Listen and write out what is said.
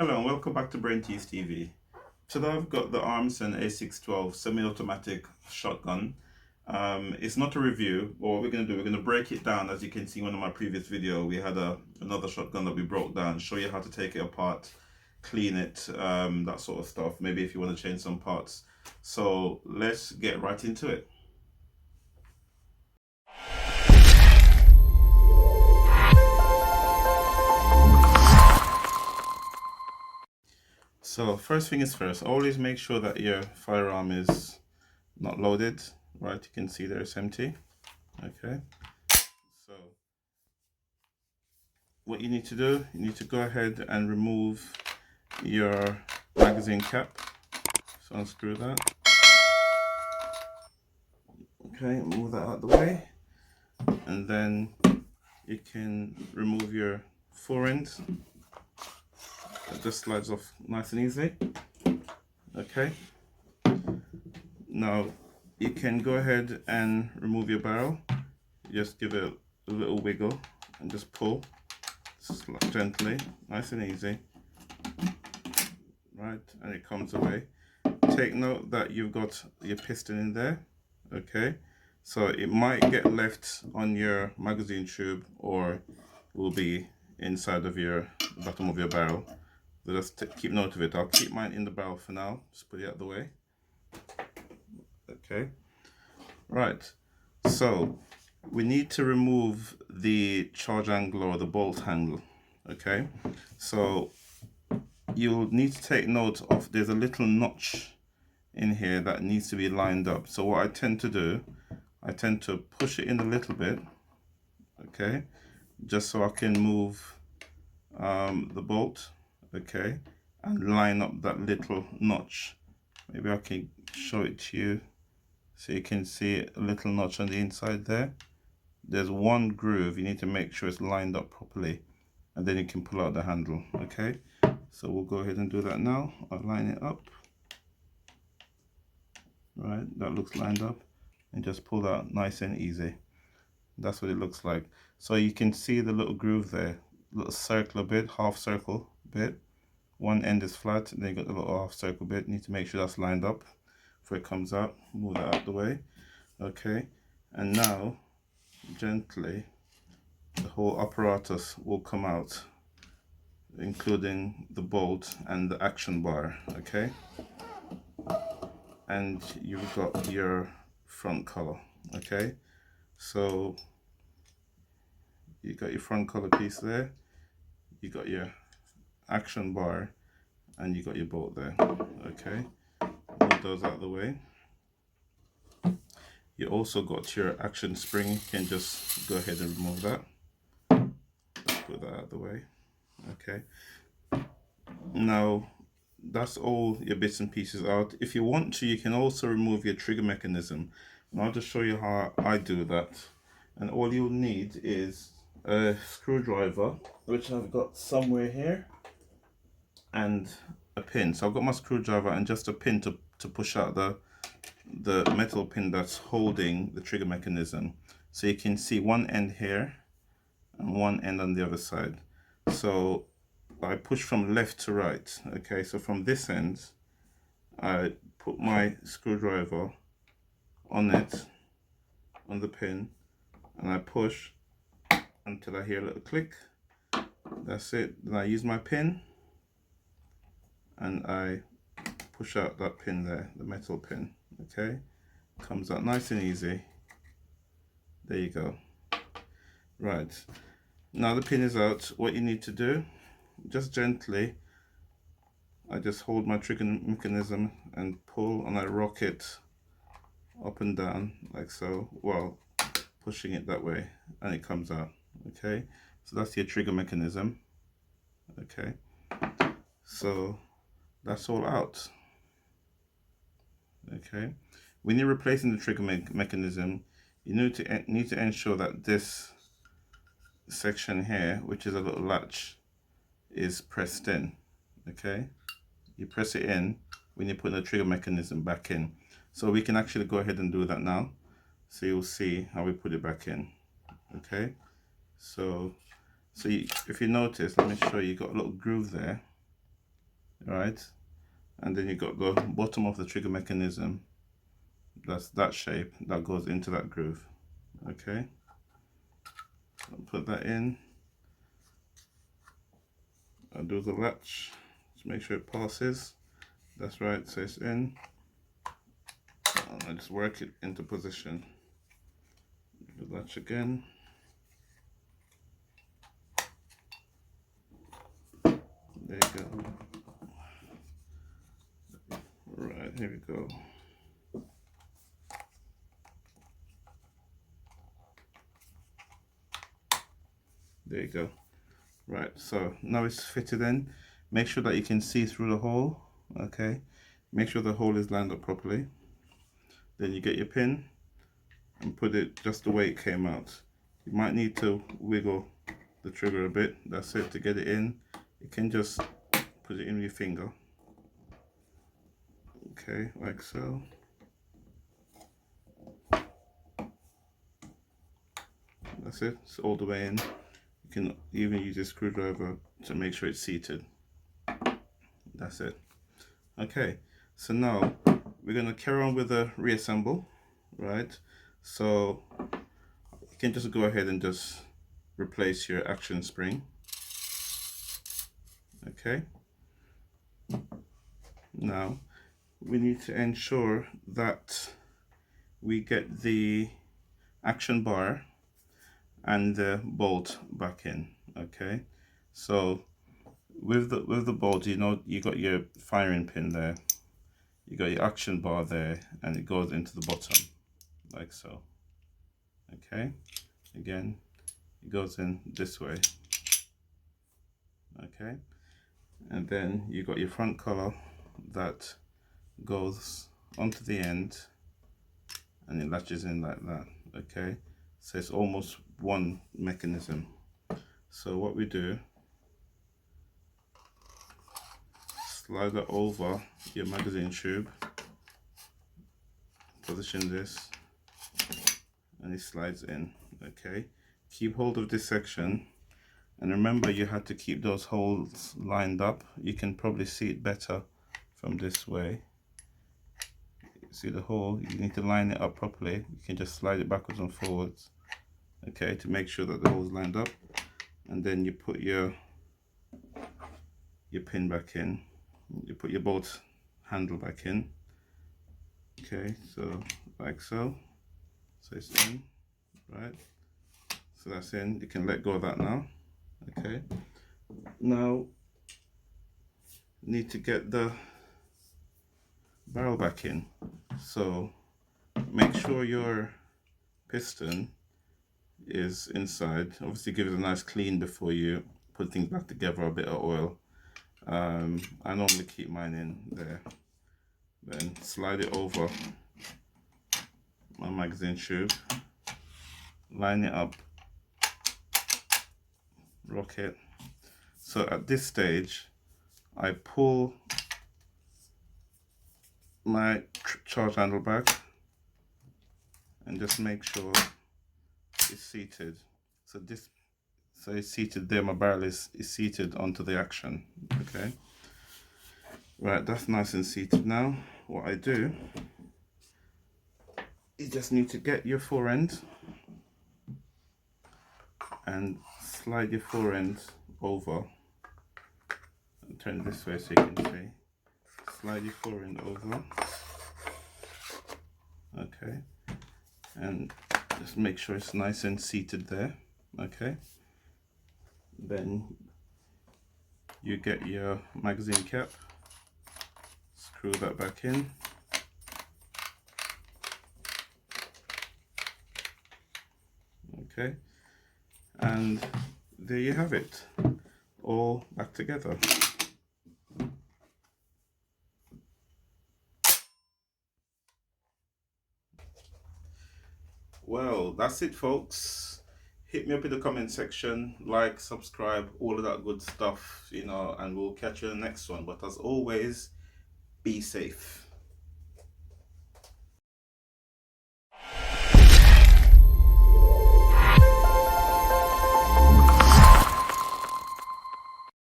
Hello and welcome back to Brain Tease TV. Today I've got the Armsan A612 semi-automatic shotgun. It's not a review, but what we're going to do, we're going to break it down. As you can see in one of my previous videos, we had another shotgun that we broke down, show you how to take it apart, clean it, that sort of stuff, maybe if you want to change some parts. So let's get right into it. So first thing is first, always make sure that your firearm is not loaded, right? You can see there it's empty. Okay, so what you need to do, you need to go ahead and remove your magazine cap. So unscrew that. Okay, move that out of the way, and then you can remove your fore end. It just slides off nice and easy. Okay, now you can go ahead and remove your barrel. Just give it a little wiggle and just pull gently, nice and easy, right, and it comes away. Take note that you've got your piston in there. Okay, so it might get left on your magazine tube or will be inside of your bottom of your barrel. So just keep note of it. I'll keep mine in the barrel for now, just put it out of the way. Okay, right, so we need to remove the charge angle or the bolt handle. Okay, so you'll need to take note of, there's a little notch in here that needs to be lined up. So what I tend to do, I tend to push it in a little bit, okay, just so I can move the bolt, okay, and line up that little notch. Maybe I can show it to you so you can see a little notch on the inside there. There's one groove, you need to make sure it's lined up properly, and then you can pull out the handle. Okay, so we'll go ahead and do that now. I'll line it up. Right, that looks lined up, and just pull that nice and easy. That's what it looks like. So you can see the little groove there, little circular bit, half circle bit. One end is flat, and then you got the little half circle bit. You need to make sure that's lined up before it comes out. Move that out the way. Okay, and now gently the whole apparatus will come out, including the bolt and the action bar. Okay, and you've got your front color. Okay, so you got your front color piece there, you got your action bar, and you got your bolt there. Okay, move those out of the way. You also got your action spring. You can just go ahead and remove that. Put that out of the way. Okay, now that's all your bits and pieces out. If you want to, you can also remove your trigger mechanism, and I'll just show you how I do that. And all you'll need is a screwdriver, which I've got somewhere here, and a pin. So I've got my screwdriver and just a pin to push out the metal pin that's holding the trigger mechanism. So you can see one end here and one end on the other side. So I push from left to right. Okay, so from this end, I put my screwdriver on it, on the pin, and I push until I hear a little click. That's it. Then I use my pin and I push out that pin there, the metal pin. Okay, comes out nice and easy. There you go. Right, now the pin is out. What you need to do, just gently, I just hold my trigger mechanism and pull, and I rock it up and down like so, while pushing it that way, and it comes out. Okay, so that's your trigger mechanism. Okay, so that's all out. Okay, when you're replacing the trigger mechanism, you need to ensure that this section here, which is a little latch, is pressed in. Okay, you press it in when you put the trigger mechanism back in. So we can actually go ahead and do that now. So you'll see how we put it back in. Okay, so if you notice, let me show you, got a little groove there. right? And then you got the bottom of the trigger mechanism. That's that shape that goes into that groove. Okay, I'll put that in. I'll do the latch to make sure it passes. That's right, so it's in. And I just work it into position. Do the latch again. There you go. Right, here we go. There you go. Right, so now it's fitted in. Make sure that you can see through the hole. Okay, make sure the hole is lined up properly. Then you get your pin and put it just the way it came out. You might need to wiggle the trigger a bit. That's it. To get it in, you can just put it in with your finger. Okay, like so. That's it. It's all the way in. You can even use a screwdriver to make sure it's seated. That's it. Okay, so now we're going to carry on with the reassemble, right? So you can just go ahead and just replace your action spring. Okay, now we need to ensure that we get the action bar and the bolt back in. Okay, so with the bolt, you know, you got your firing pin there, you got your action bar there, and it goes into the bottom like so. Okay, again, it goes in this way. Okay, and then you got your front collar that goes onto the end and it latches in like that. Okay, so it's almost one mechanism. So what we do, slide that over your magazine tube, position this, and it slides in. Okay, keep hold of this section, and remember you had to keep those holes lined up. You can probably see it better from this way. See the hole, you need to line it up properly. You can just slide it backwards and forwards, okay, to make sure that the hole is lined up. And then you put your pin back in, you put your bolt handle back in. Okay, so like so. So it's in, right? So that's in. You can let go of that now. Okay, now need to get the barrel back in. So make sure your piston is inside. Obviously give it a nice clean before you put things back together. A bit of oil. I normally keep mine in there. Then slide it over my magazine tube, line it up, rock it. So at this stage I pull my charge handle back and just make sure it's seated. So it's seated there, my barrel is seated onto the action. Okay, right, that's nice and seated. Now what I do, you just need to get your fore end and slide your fore end over and turn this way so you can see. Slide your fore end over, okay, and just make sure it's nice and seated there. Okay, then you get your magazine cap, screw that back in, okay, and there you have it, all back together. Well, that's it, folks. Hit me up in the comment section, like, subscribe, all of that good stuff, you know, and we'll catch you in the next one. But as always, be safe.